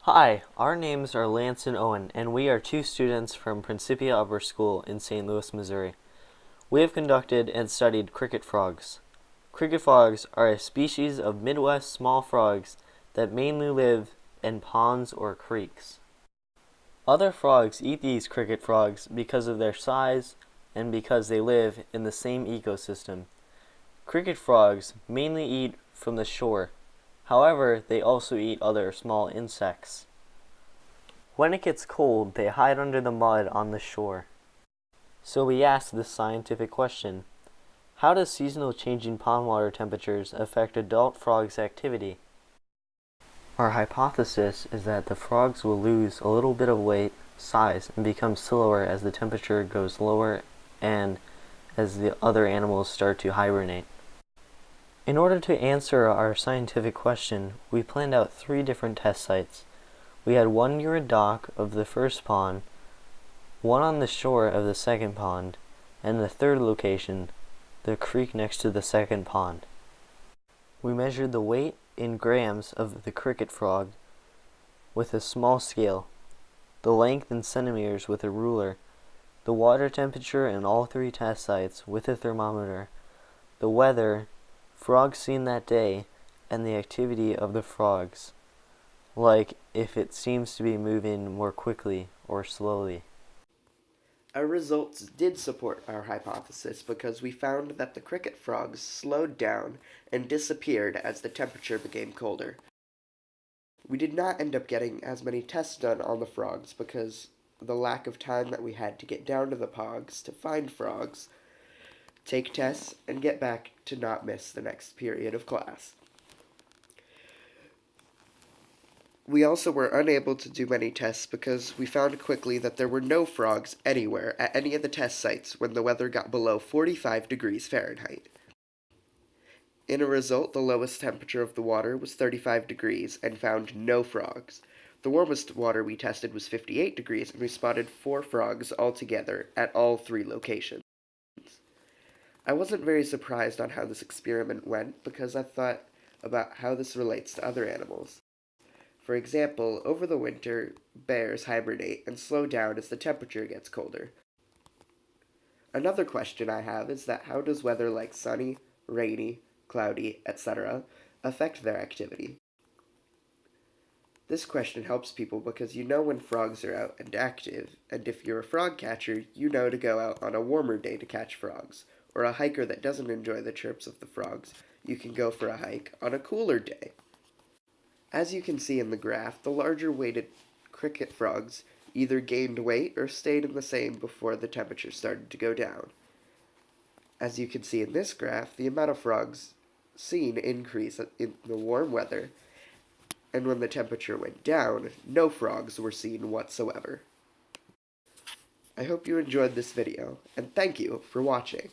Hi, our names are Lance and Owen, and we are two students from Principia Upper School in St. Louis, Missouri. We have conducted and studied cricket frogs. Cricket frogs are a species of Midwest small frogs that mainly live in ponds or creeks. Other frogs eat these cricket frogs because of their size and because they live in the same ecosystem. Cricket frogs mainly eat from the shore. However, they also eat other small insects. When it gets cold, they hide under the mud on the shore. So we asked this scientific question: how does seasonal changing pond water temperatures affect adult frogs' activity? Our hypothesis is that the frogs will lose a little bit of weight, size, and become slower as the temperature goes lower and as the other animals start to hibernate. In order to answer our scientific question, we planned out 3 different test sites. We had one near a dock of the first pond, one on the shore of the second pond, and the third location, the creek next to the second pond. We measured the weight in grams of the cricket frog with a small scale, the length in centimeters with a ruler, the water temperature in all 3 test sites with a thermometer, the weather, frogs seen that day, and the activity of the frogs, like if it seems to be moving more quickly or slowly. Our results did support our hypothesis because we found that the cricket frogs slowed down and disappeared as the temperature became colder. We did not end up getting as many tests done on the frogs because the lack of time that we had to get down to the pogs to find frogs, take tests, and get back to not miss the next period of class. We also were unable to do many tests because we found quickly that there were no frogs anywhere at any of the test sites when the weather got below 45 degrees Fahrenheit. In a result, the lowest temperature of the water was 35 degrees and found no frogs. The warmest water we tested was 58 degrees and we spotted 4 frogs altogether at all 3 locations. I wasn't very surprised on how this experiment went because I thought about how this relates to other animals. For example, over the winter, bears hibernate and slow down as the temperature gets colder. Another question I have is that how does weather like sunny, rainy, cloudy, etc. affect their activity? This question helps people because you know when frogs are out and active, and if you're a frog catcher, you know to go out on a warmer day to catch frogs, or a hiker that doesn't enjoy the chirps of the frogs, you can go for a hike on a cooler day. As you can see in the graph, the larger weighted cricket frogs either gained weight or stayed in the same before the temperature started to go down. As you can see in this graph, the amount of frogs seen increased in the warm weather, and when the temperature went down, no frogs were seen whatsoever. I hope you enjoyed this video, and thank you for watching.